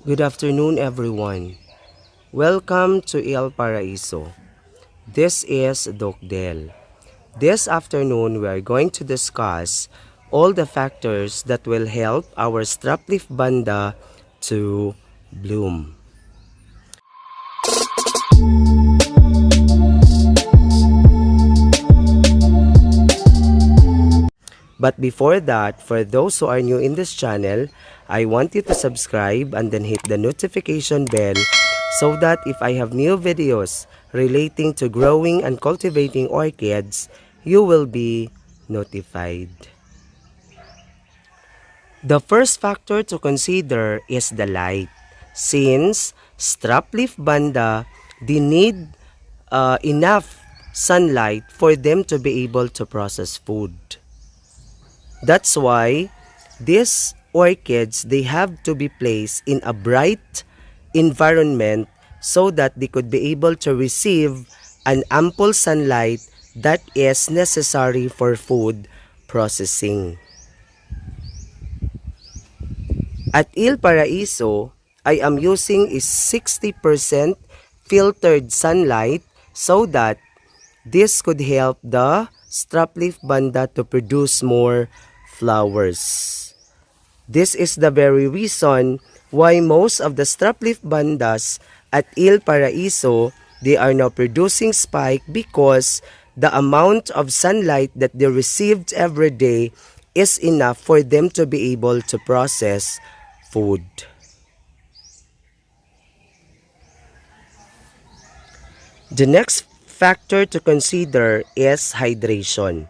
Good afternoon, everyone. Welcome to El Paraiso. This is Doc Del. This afternoon, we are going to discuss all the factors that will help our strap leaf banda to bloom. But before that, for those who are new in this channel, I want you to subscribe and then hit the notification bell so that if I have new videos relating to growing and cultivating orchids, you will be notified. The first factor to consider is the light. Since strap leaf banda, they need enough sunlight for them to be able to process food. That's why these orchids, they have to be placed in a bright environment so that they could be able to receive an ample sunlight that is necessary for food processing. At Il Paraiso, I am using is 60% filtered sunlight so that this could help the strap leaf banda to produce more flowers. This is the very reason why most of the strap leaf bandas at Il Paraiso, they are now producing spike because the amount of sunlight that they received every day is enough for them to be able to process food. The next factor to consider is hydration.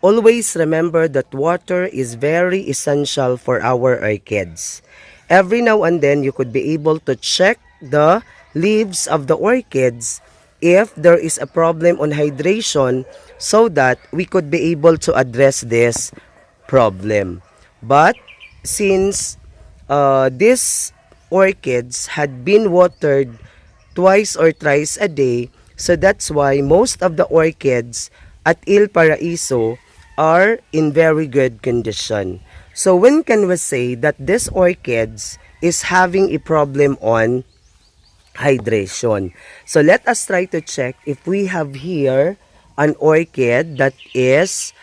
Always remember that water is very essential for our orchids. Every now and then, you could be able to check the leaves of the orchids if there is a problem on hydration so that we could be able to address this problem. But since these orchids had been watered twice or thrice a day, so that's why most of the orchids at Il Paraiso are in very good condition. So when can we say that this orchids is having a problem on hydration? So let us try to check if we have here an orchid that is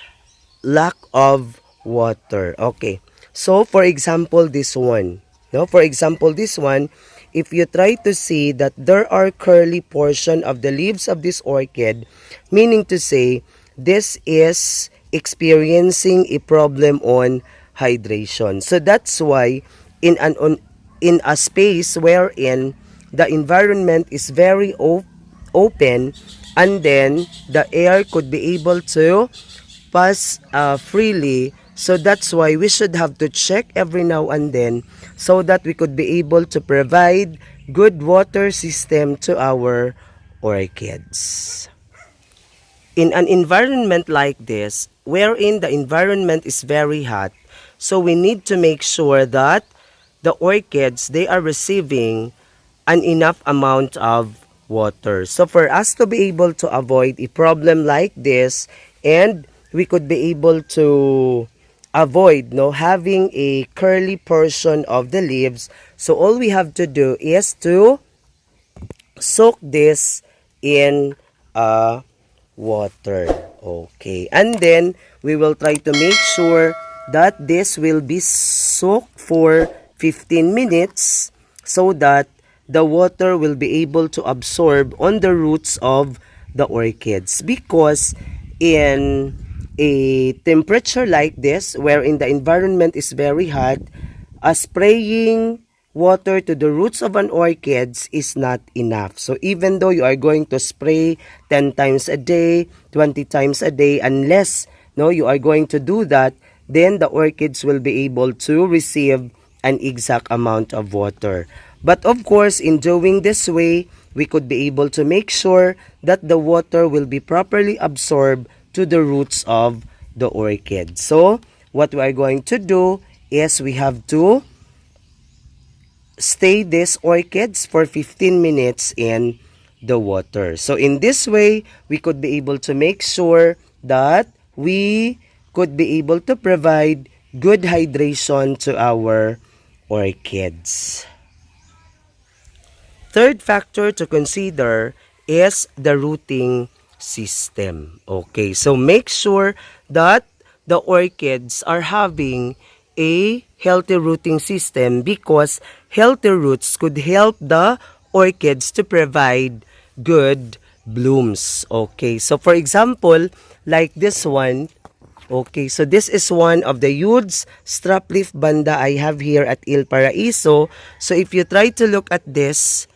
lack of water. Okay. So for example, this one. No, for example, this one, if you try to see that there are curly portion of the leaves of this orchid, meaning to say this is experiencing a problem on hydration. So that's why in a space wherein the environment is very open, and then the air could be able to pass freely. So that's why we should have to check every now and then so that we could be able to provide good water system to our orchids. In an environment like this, wherein the environment is very hot, so we need to make sure that the orchids, they are receiving an enough amount of water. So for us to be able to avoid a problem like this, and we could be able to avoid having a curly portion of the leaves, so all we have to do is to soak this in water. Okay, and then we will try to make sure that this will be soaked for 15 minutes so that the water will be able to absorb on the roots of the orchids. Because in a temperature like this, wherein the environment is very hot, spraying water to the roots of an orchids is not enough. So even though you are going to spray 10 times a day, 20 times a day, unless you are going to do that, then the orchids will be able to receive an exact amount of water. But of course, in doing this way, we could be able to make sure that the water will be properly absorbed to the roots of the orchid. So what we are going to do is we have to stay these orchids for 15 minutes in the water. So in this way, we could be able to make sure that we could be able to provide good hydration to our orchids. third factor to consider is the rooting system. Okay, so make sure that the orchids are having a healthy rooting system because healthy roots could help the orchids to provide good blooms. Okay, so for example, like this one, okay, so this is one of the huge strap leaf banda I have here at Il Paraiso. So if you try to look at this,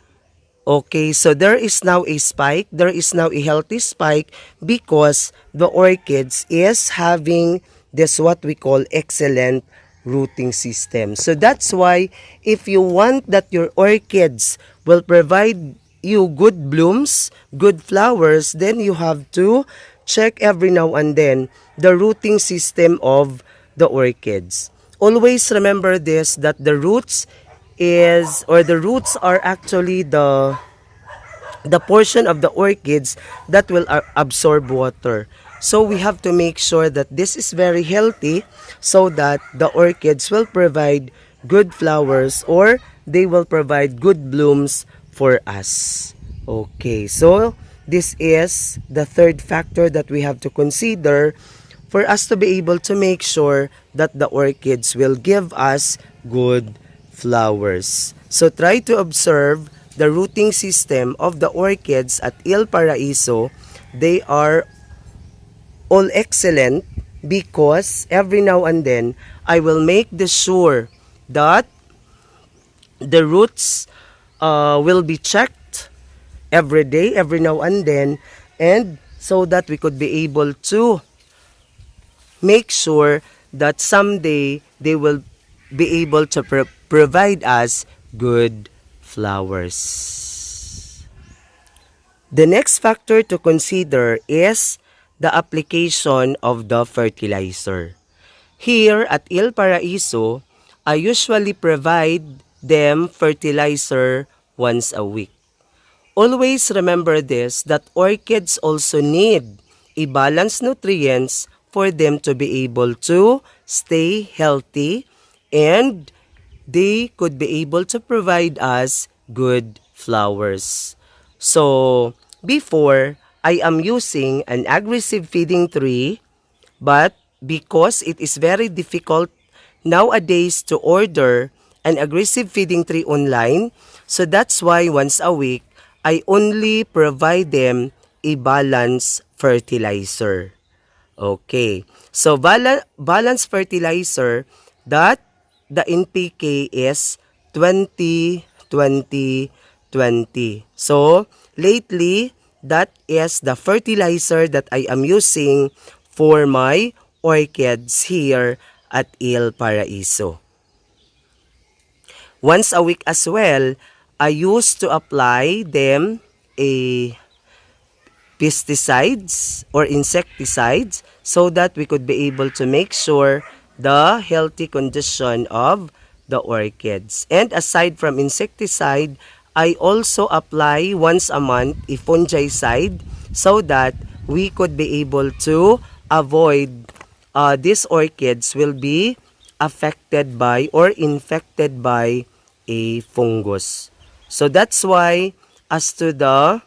okay, so there is now a spike. There is now a healthy spike because the orchids is having this what we call excellent rooting system. So that's why if you want that your orchids will provide you good blooms, good flowers, then you have to check every now and then the rooting system of the orchids. Always remember this, that the roots is, or the roots are actually the portion of the orchids that will absorb water. So we have to make sure that this is very healthy so that the orchids will provide good flowers or they will provide good blooms for us. Okay, so this is the third factor that we have to consider for us to be able to make sure that the orchids will give us good flowers. So try to observe the rooting system of the orchids at Il Paraiso. They are all excellent because every now and then I will make sure that the roots will be checked every day, every now and then, and so that we could be able to make sure that someday they will be able to provide us good flowers. The next factor to consider is the application of the fertilizer. Here at Il Paraiso, I usually provide them fertilizer once a week. Always remember this, that orchids also need a balanced nutrients for them to be able to stay healthy, and they could be able to provide us good flowers. So, before, I am using an aggressive feeding tree, but because it is very difficult nowadays to order an aggressive feeding tree online, so that's why once a week, I only provide them a balanced fertilizer. Okay. So, balanced fertilizer, that the NPK is 20-20-20. So, lately, that is the fertilizer that I am using for my orchids here at Il Paraiso. Once a week as well, I used to apply them a pesticides or insecticides so that we could be able to make sure the healthy condition of the orchids. And aside from insecticide, I also apply once a month a fungicide so that we could be able to avoid these orchids will be affected by or infected by a fungus. So that's why as to the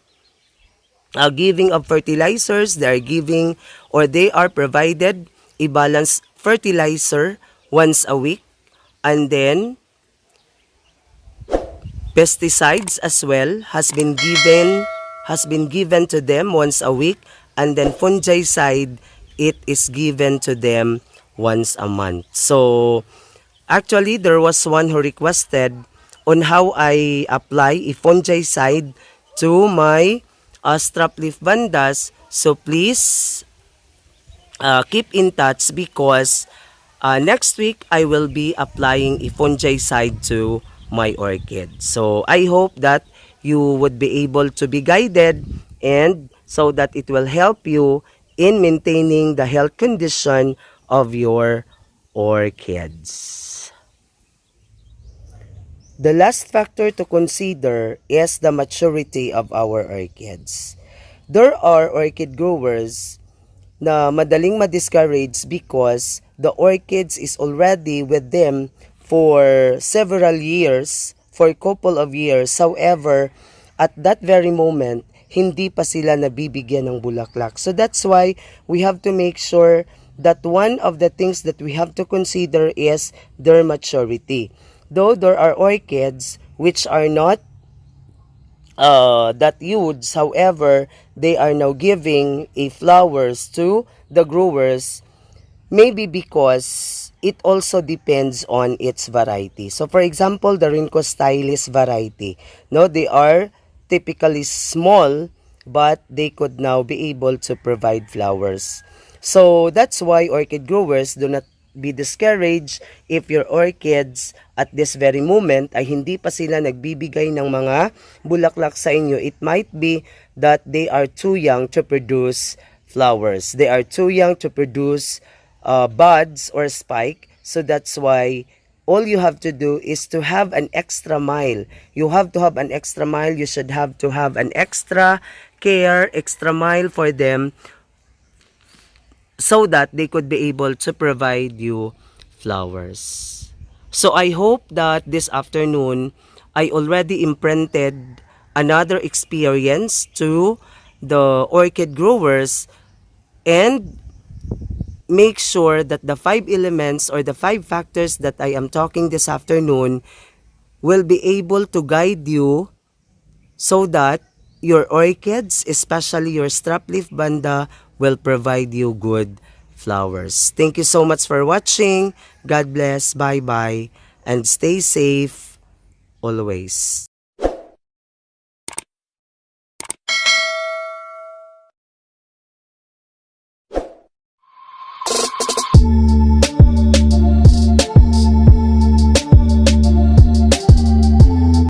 giving of fertilizers, they are giving or they are provided a balanced fertilizer once a week, and then pesticides as well has been given to them once a week, and then fungicide, it is given to them once a month. So actually there was one who requested on how I apply a fungicide to my strap leaf bandas. So please keep in touch because next week I will be applying a fungicide to my orchid. So I hope that you would be able to be guided, and so that it will help you in maintaining the health condition of your orchids. The last factor to consider is the maturity of our orchids. There are orchid growers na madaling ma-discourage because the orchids is already with them for several years, for a couple of years. However, at that very moment, hindi pa sila nabibigyan ng bulaklak. So that's why we have to make sure that one of the things that we have to consider is their maturity. Though there are orchids which are not that huge, however, they are now giving a flowers to the growers. Maybe because it also depends on its variety. So for example, the Rinco Stylis variety, no, they are typically small, but they could now be able to provide flowers. So that's why orchid growers do not be discouraged if your orchids at this very moment ay hindi pa sila nagbibigay ng mga bulaklak sa inyo. It might be that they are too young to produce flowers. They are too young to produce buds or spike. So that's why all you have to do is to have an extra mile. You have to have an extra mile. You should have to have an extra care, extra mile for them, so that they could be able to provide you flowers. So I hope that this afternoon I already imprinted another experience to the orchid growers, and make sure that the 5 elements or the 5 factors that I am talking this afternoon will be able to guide you so that your orchids, especially your strap leaf banda, will provide you good flowers. Thank you so much for watching. God bless. Bye-bye. And stay safe always.